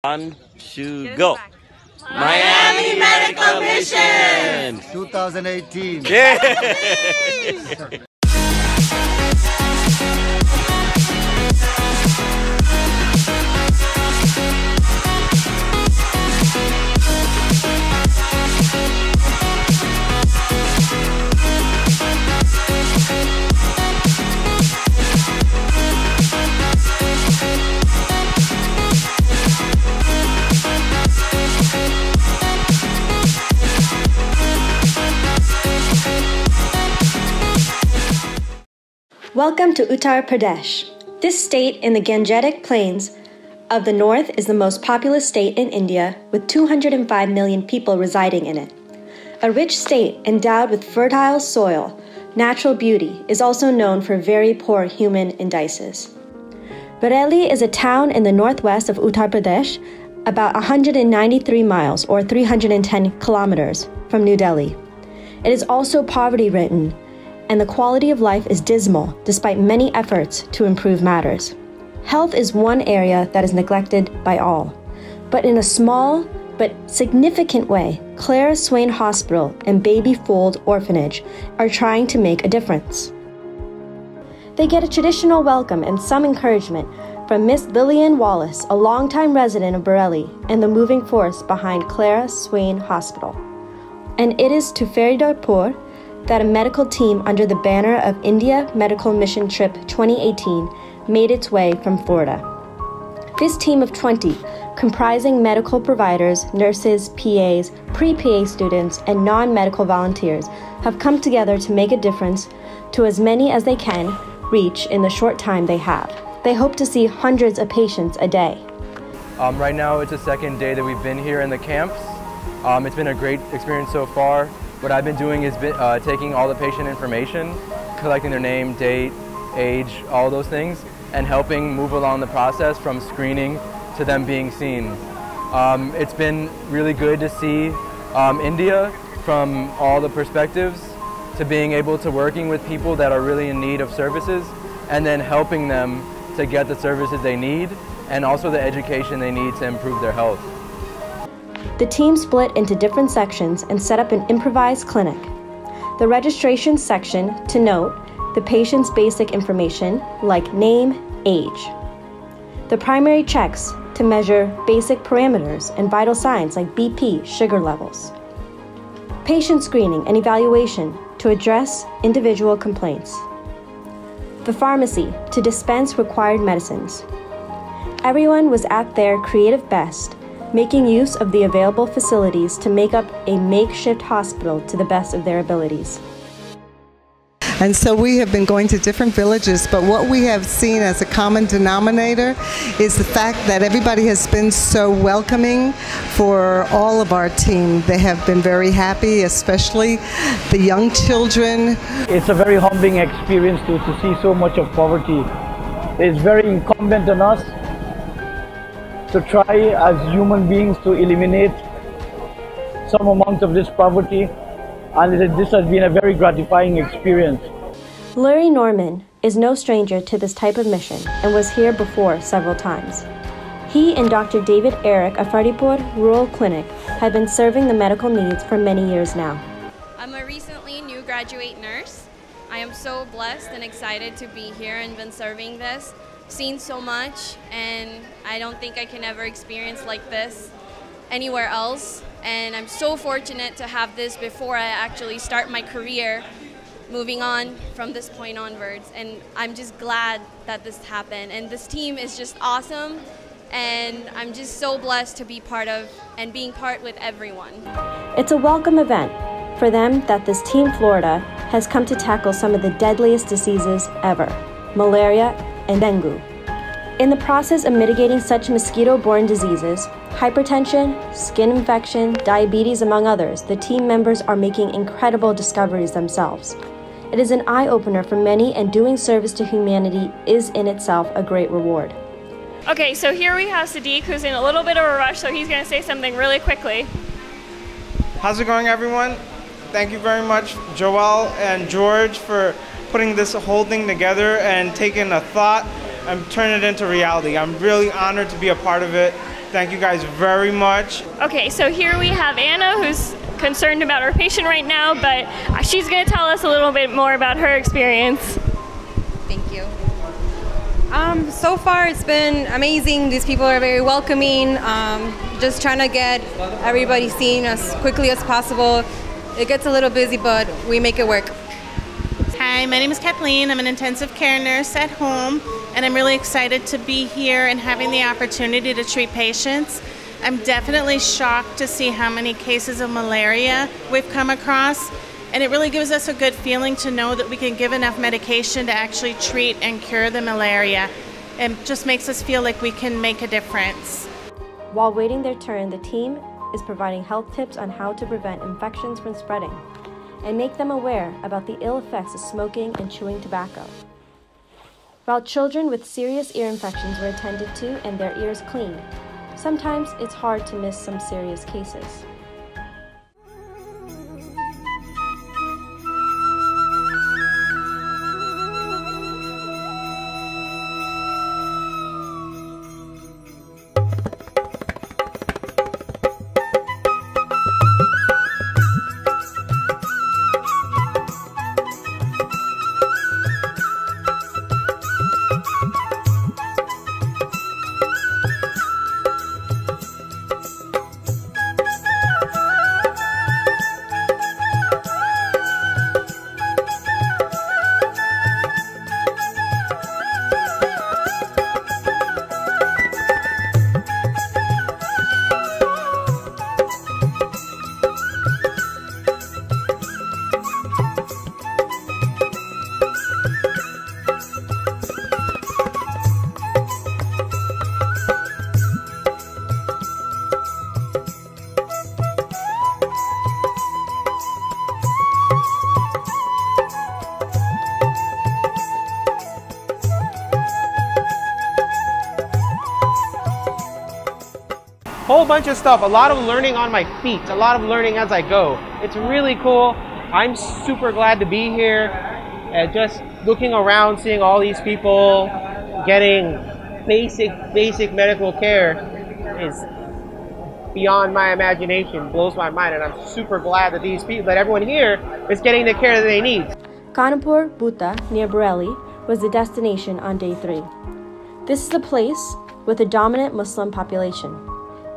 1, 2, go. Miami Medical Mission 2018. Yeah. Welcome to Uttar Pradesh. This state in the Gangetic Plains of the north is the most populous state in India, with 205 million people residing in it. A rich state endowed with fertile soil, natural beauty, is also known for very poor human indices. Bareilly is a town in the northwest of Uttar Pradesh, about 193 miles or 310 kilometers from New Delhi. It is also poverty-ridden, and the quality of life is dismal despite many efforts to improve matters. Health is one area that is neglected by all, but in a small but significant way, Clara Swain Hospital and Baby Fold Orphanage are trying to make a difference. They get a traditional welcome and some encouragement from Miss Lillian Wallace, a longtime resident of Bareilly and the moving force behind Clara Swain Hospital. And it is to Ferozpur that a medical team under the banner of India Medical Mission Trip 2018 made its way from Florida. This team of 20, comprising medical providers, nurses, PAs, pre-PA students, and non-medical volunteers, have come together to make a difference to as many as they can reach in the short time they have. They hope to see hundreds of patients a day. Right now it's the second day that we've been here in the camps. It's been a great experience so far. What I've been doing is taking all the patient information, collecting their name, date, age, all those things, and helping move along the process from screening to them being seen. It's been really good to see India from all the perspectives, to being able to working with people that are really in need of services, and then helping them to get the services they need, and also the education they need to improve their health. The team split into different sections and set up an improvised clinic. The registration section to note the patient's basic information like name, age. The primary checks to measure basic parameters and vital signs like BP, sugar levels. Patient screening and evaluation to address individual complaints. The pharmacy to dispense required medicines. Everyone was at their creative best, making use of the available facilities to make up a makeshift hospital to the best of their abilities. And so we have been going to different villages, but what we have seen as a common denominator is the fact that everybody has been so welcoming for all of our team. They have been very happy, especially the young children. It's a very humbling experience to see so much of poverty. It's very incumbent on us to try as human beings to eliminate some amount of this poverty, and this has been a very gratifying experience. Larry Norman is no stranger to this type of mission and was here before several times. He and Dr. David Eric of Faridpur Rural Clinic have been serving the medical needs for many years now. I'm a recently new graduate nurse. I am so blessed and excited to be here and been serving this. Seen so much, and I don't think I can ever experience like this anywhere else, and I'm so fortunate to have this before I actually start my career moving on from this point onwards, and I'm just glad that this happened, and this team is just awesome, and I'm just so blessed to be part of and being part with everyone. It's a welcome event for them that this Team Florida has come to tackle some of the deadliest diseases ever, malaria and dengue. In the process of mitigating such mosquito-borne diseases, hypertension, skin infection, diabetes, among others, the team members are making incredible discoveries themselves. It is an eye-opener for many, and doing service to humanity is in itself a great reward. Okay, so here we have Sadiq, who's in a little bit of a rush, so he's going to say something really quickly. How's it going, everyone? Thank you very much, Joel and George, for putting this whole thing together and taking a thought and turning it into reality. I'm really honored to be a part of it, Thank you guys very much. Okay, so here we have Anna, who's concerned about our patient right now, but she's going to tell us a little bit more about her experience. Thank you. So far it's been amazing. These people are very welcoming. Just trying to get everybody seen as quickly as possible. It gets a little busy, but we make it work. Hi, my name is Kathleen. I'm an intensive care nurse at home, and I'm really excited to be here and having the opportunity to treat patients. I'm definitely shocked to see how many cases of malaria we've come across, and it really gives us a good feeling to know that we can give enough medication to actually treat and cure the malaria. It just makes us feel like we can make a difference. While waiting their turn, the team is providing health tips on how to prevent infections from spreading and make them aware about the ill effects of smoking and chewing tobacco. While children with serious ear infections were attended to and their ears cleaned, sometimes it's hard to miss some serious cases. Whole bunch of stuff, a lot of learning on my feet, a lot of learning as I go. It's really cool. I'm super glad to be here and just looking around, seeing all these people getting basic medical care is beyond my imagination, blows my mind, and I'm super glad that that everyone here is getting the care that they need. Khanapur Bhuta, near Bareilly, was the destination on day 3. This is a place with a dominant Muslim population.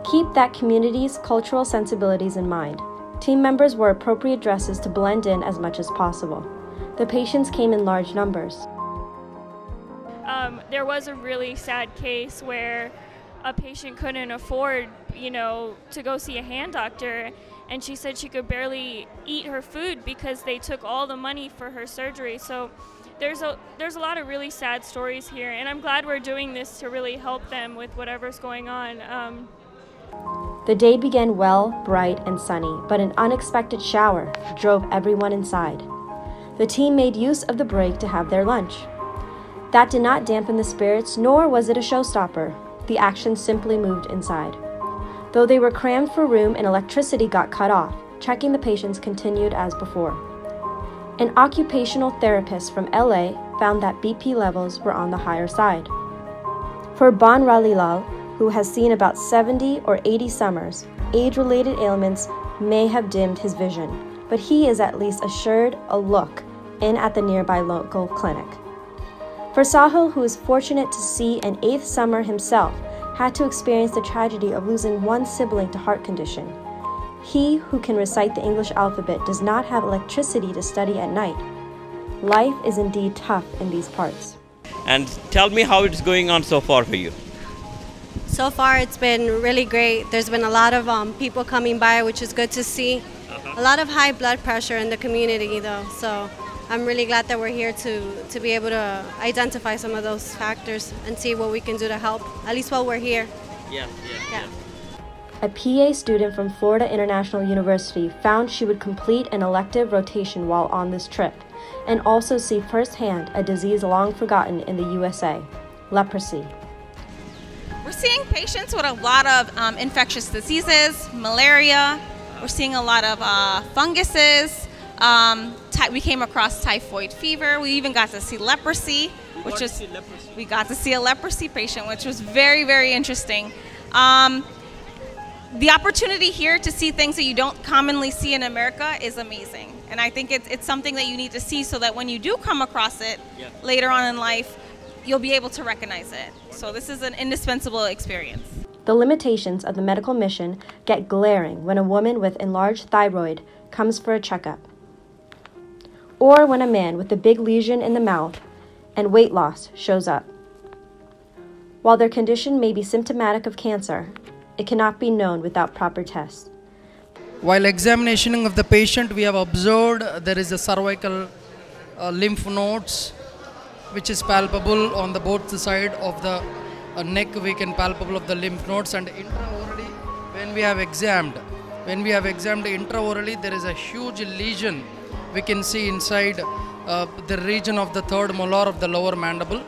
Keep that community's cultural sensibilities in mind. Team members wore appropriate dresses to blend in as much as possible. The patients came in large numbers. There was a really sad case where a patient couldn't afford, to go see a hand doctor, and she said she could barely eat her food because they took all the money for her surgery. So there's a lot of really sad stories here, and I'm glad we're doing this to really help them with whatever's going on. The day began well, bright, and sunny, but an unexpected shower drove everyone inside. The team made use of the break to have their lunch. That did not dampen the spirits, nor was it a showstopper. The action simply moved inside. Though they were crammed for room and electricity got cut off, checking the patients continued as before. An occupational therapist from LA found that BP levels were on the higher side. For Banwari, who has seen about 70 or 80 summers, age-related ailments may have dimmed his vision, but he is at least assured a look in at the nearby local clinic. For Sahil, who is fortunate to see an 8th summer himself, had to experience the tragedy of losing one sibling to heart condition. He who can recite the English alphabet does not have electricity to study at night. Life is indeed tough in these parts. And tell me how it's going on so far for you. So far it's been really great. There's been a lot of people coming by, which is good to see. A lot of high blood pressure in the community though, so I'm really glad that we're here to be able to identify some of those factors and see what we can do to help, at least while we're here. Yeah. A PA student from Florida International University found she would complete an elective rotation while on this trip and also see firsthand a disease long forgotten in the USA, leprosy. We're seeing patients with a lot of infectious diseases, malaria. We're seeing a lot of funguses. We came across typhoid fever. We even got to see leprosy, we got to see a leprosy patient, which was very, very interesting. The opportunity here to see things that you don't commonly see in America is amazing. And I think it's something that you need to see so that when you do come across it later on in life, you'll be able to recognize it. So this is an indispensable experience. The limitations of the medical mission get glaring when a woman with enlarged thyroid comes for a checkup, or when a man with a big lesion in the mouth and weight loss shows up. While their condition may be symptomatic of cancer, it cannot be known without proper tests. While examination of the patient, we have observed there is a cervical lymph nodes which is palpable on the both side of the neck. We can palpable of the lymph nodes, and intraorally when we have examined intraorally, there is a huge lesion we can see inside the region of the third molar of the lower mandible,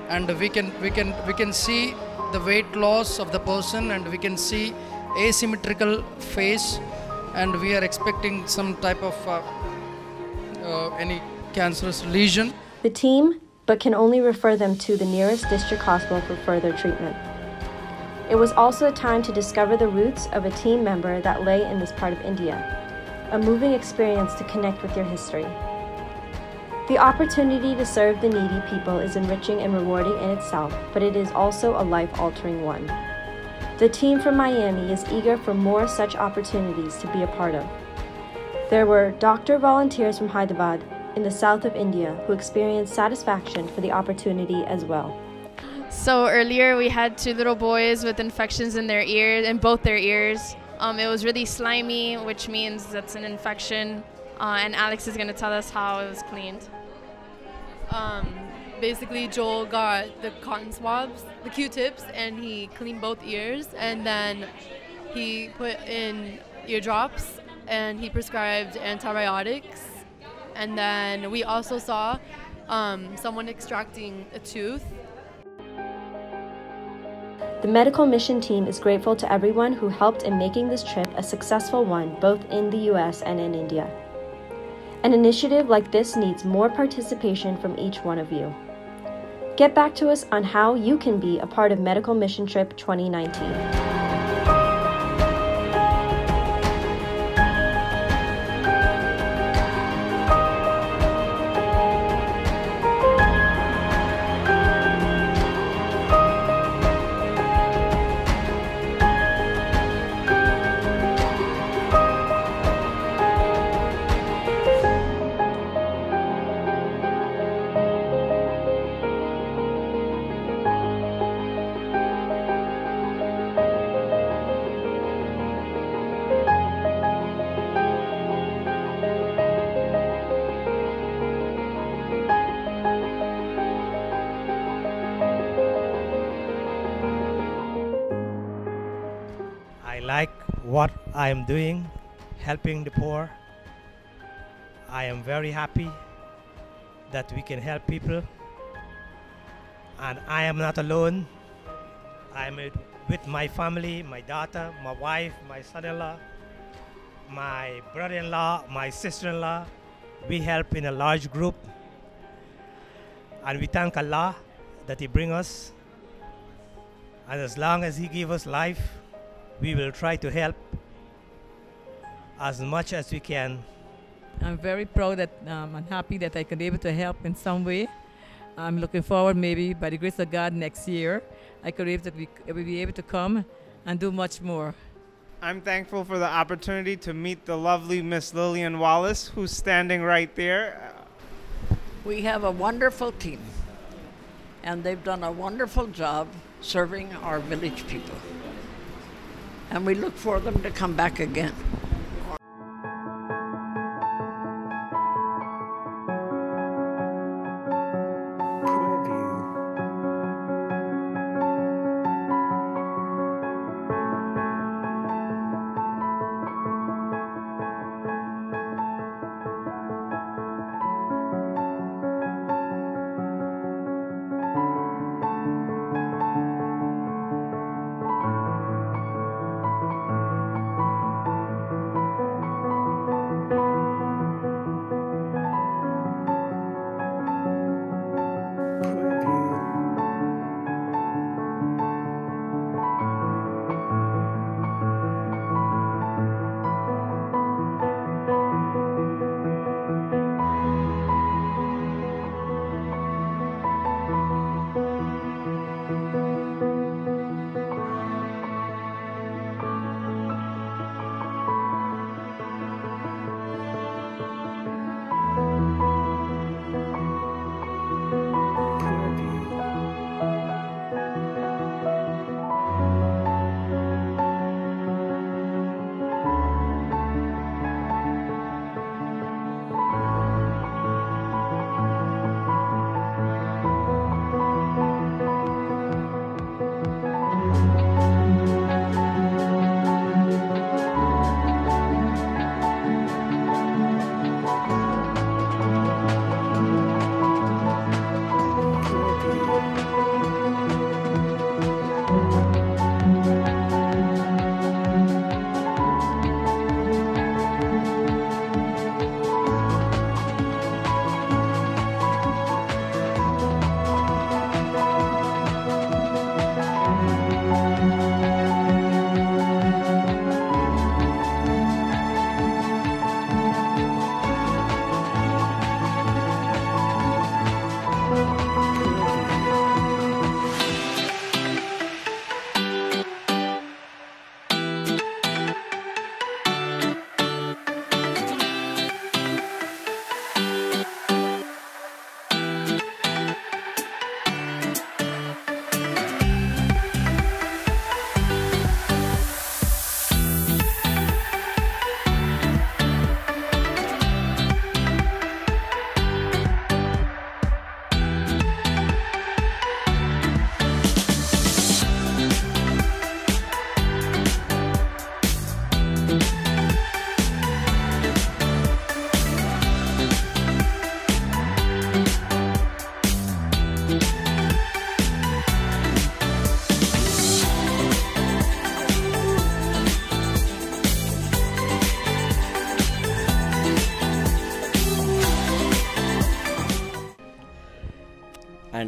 and we can see the weight loss of the person, and we can see asymmetrical face, and we are expecting some type of any cancerous lesion. The team but can only refer them to the nearest district hospital for further treatment. It was also a time to discover the roots of a team member that lay in this part of India, a moving experience to connect with your history. The opportunity to serve the needy people is enriching and rewarding in itself, but it is also a life-altering one. The team from Miami is eager for more such opportunities to be a part of. There were doctor volunteers from Hyderabad in the south of India who experienced satisfaction for the opportunity as well. So earlier we had 2 little boys with infections in their ears, in both their ears. It was really slimy, which means that's an infection. And Alex is going to tell us how it was cleaned. Basically, Joel got the cotton swabs, the Q-tips, and he cleaned both ears. And then he put in eardrops, and he prescribed antibiotics. And then we also saw someone extracting a tooth. The medical mission team is grateful to everyone who helped in making this trip a successful one both in the US and in India. An initiative like this needs more participation from each one of you. Get back to us on how you can be a part of Medical Mission Trip 2019. I like what I am doing, helping the poor. I am very happy that we can help people. And I am not alone. I am with my family, my daughter, my wife, my son-in-law, my brother-in-law, my sister-in-law. We help in a large group. And we thank Allah that He brings us. And as long as He gives us life, we will try to help as much as we can. I'm very proud that and happy that I could be able to help in some way. I'm looking forward, maybe by the grace of God, next year I could be able to come and do much more. I'm thankful for the opportunity to meet the lovely Miss Lillian Wallace, who's standing right there. We have a wonderful team, and they've done a wonderful job serving our village people. And we look for them to come back again.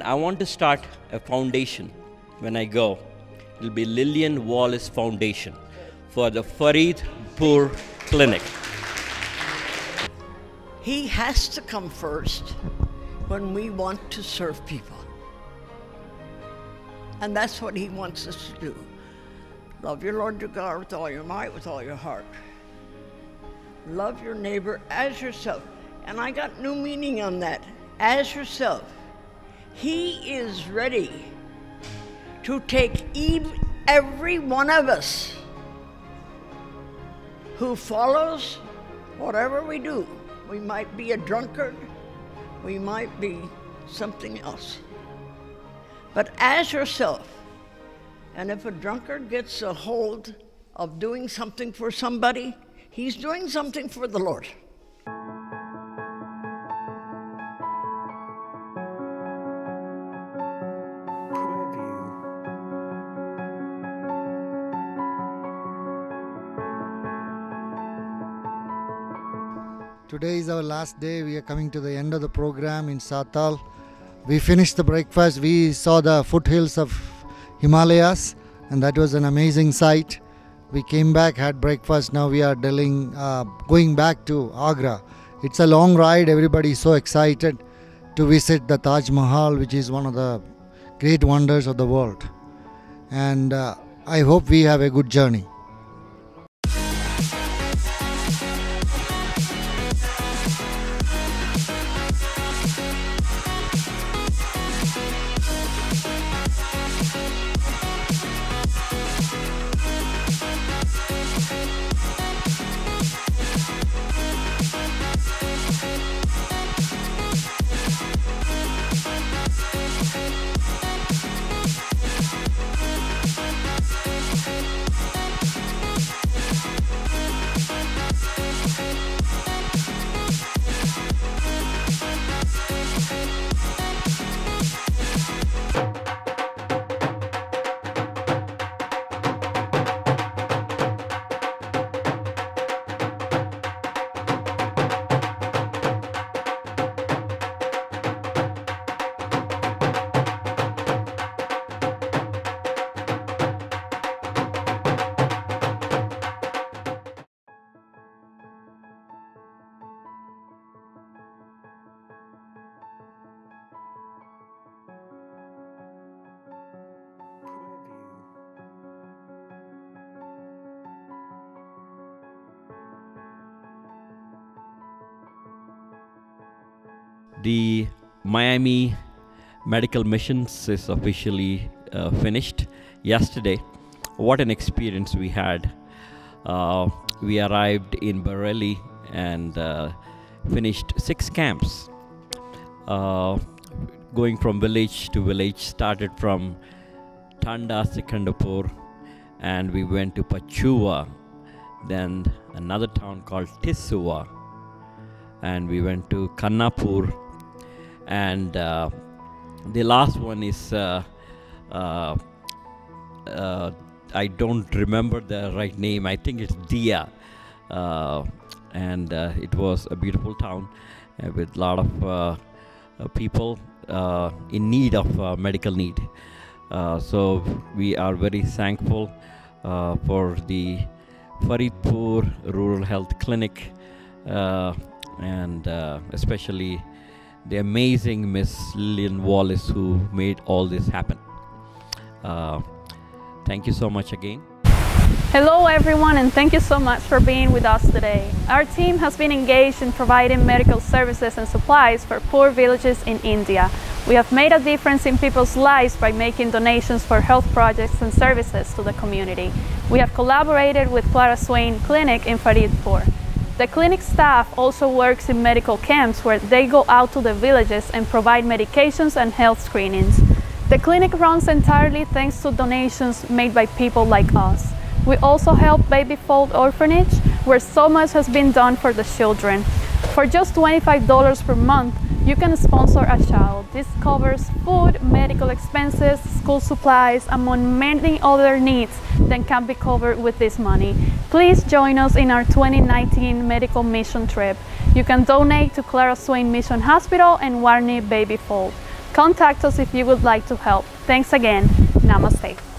I want to start a foundation when I go. It will be Lillian Wallace Foundation for the Faridpur Clinic. He has to come first when we want to serve people. And that's what he wants us to do. Love your Lord your God with all your might, with all your heart. Love your neighbor as yourself. And I got new meaning on that. As yourself. He is ready to take every one of us who follows whatever we do. We might be a drunkard, we might be something else. But as yourself, and if a drunkard gets a hold of doing something for somebody, he's doing something for the Lord. Today is our last day. We are coming to the end of the program in Satal. We finished the breakfast. We saw the foothills of Himalayas, and that was an amazing sight. We came back, had breakfast. Now we are going back to Agra. It's a long ride. Everybody is so excited to visit the Taj Mahal, which is one of the great wonders of the world. And I hope we have a good journey. The Miami Medical Missions is officially finished yesterday. What an experience we had. We arrived in Bareilly and finished 6 camps. Going from village to village, started from Tanda Sikandapur, and we went to Pachua, then another town called Tissuwa, and we went to Kannapur, and the last one is I don't remember the right name. I think it's Dia, and it was a beautiful town with a lot of people in need of medical need. So we are very thankful for the Faridpur Rural Health Clinic, and especially the amazing Miss Lillian Wallace who made all this happen. Thank you so much again. Hello everyone, and thank you so much for being with us today. Our team has been engaged in providing medical services and supplies for poor villages in India. We have made a difference in people's lives by making donations for health projects and services to the community. We have collaborated with Clara Swain Clinic in Faridpur. The clinic staff also works in medical camps where they go out to the villages and provide medications and health screenings. The clinic runs entirely thanks to donations made by people like us. We also help Baby Fold Orphanage, where so much has been done for the children. For just $25 per month, you can sponsor a child. This covers food, medical expenses, school supplies, among many other needs that can be covered with this money. Please join us in our 2019 medical mission trip. You can donate to Clara Swain Mission Hospital and Warni Baby Fold. Contact us if you would like to help. Thanks again. Namaste.